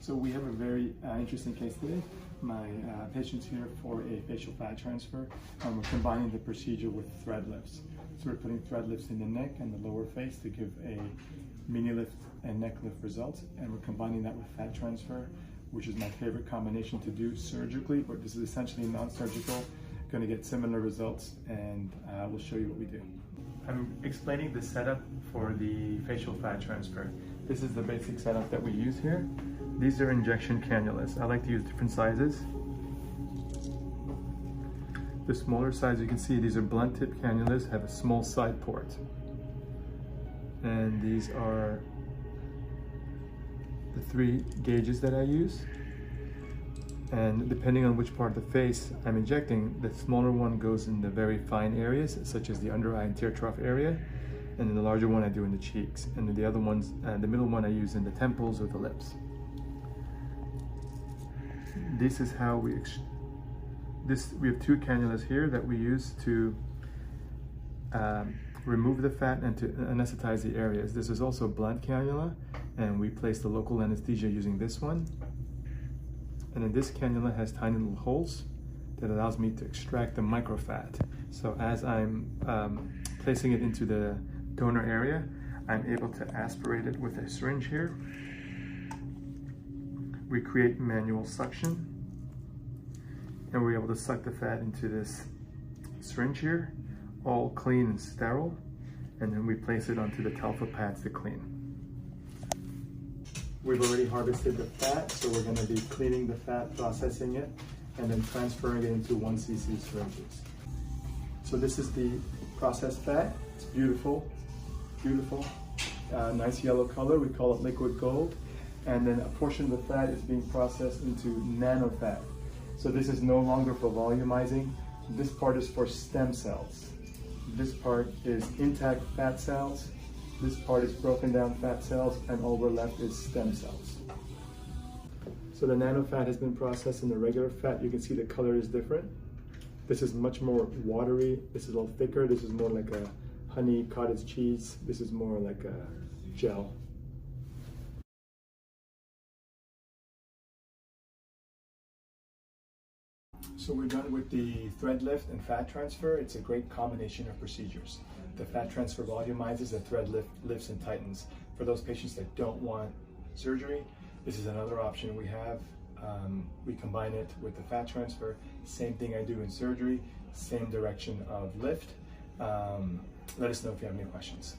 So we have a very interesting case today. My patient's here for a facial fat transfer, and we're combining the procedure with thread lifts. So we're putting thread lifts in the neck and the lower face to give a mini lift and neck lift result, and we're combining that with fat transfer, which is my favorite combination to do surgically, but this is essentially non-surgical, going to get similar results, and we'll show you what we do. I'm explaining the setup for the facial fat transfer. This is the basic setup that we use here. These are injection cannulas. I like to use different sizes. The smaller size, you can see these are blunt tip cannulas, have a small side port. And these are the 3 gauges that I use. And depending on which part of the face I'm injecting, the smaller one goes in the very fine areas, such as the under eye and tear trough area. And then the larger one I do in the cheeks. And then the other ones, the middle one I use in the temples or the lips. This is how we have 2 cannulas here that we use to remove the fat and to anesthetize the areas. This is also a blunt cannula, and we place the local anesthesia using this one. And then this cannula has tiny little holes that allows me to extract the microfat. So as I'm placing it into the donor area, I'm able to aspirate it with a syringe here. We create manual suction, and we're able to suck the fat into this syringe here, all clean and sterile, and then we place it onto the Telfa pads to clean. We've already harvested the fat, so we're going to be cleaning the fat, processing it, and then transferring it into 1 cc syringes. So this is the processed fat. It's beautiful, beautiful, nice yellow color. We call it liquid gold. And then a portion of the fat is being processed into nano fat. So this is no longer for volumizing. This part is for stem cells. This part is intact fat cells. This part is broken down fat cells, and all we're left is stem cells. So the nano fat has been processed in the regular fat. You can see the color is different. This is much more watery. This is a little thicker. This is more like a honey cottage cheese. This is more like a gel. So we're done with the thread lift and fat transfer. It's a great combination of procedures. The fat transfer volumizes, the thread lift lifts and tightens. For those patients that don't want surgery, this is another option we have. We combine it with the fat transfer. Same thing I do in surgery, same direction of lift. Let us know if you have any questions.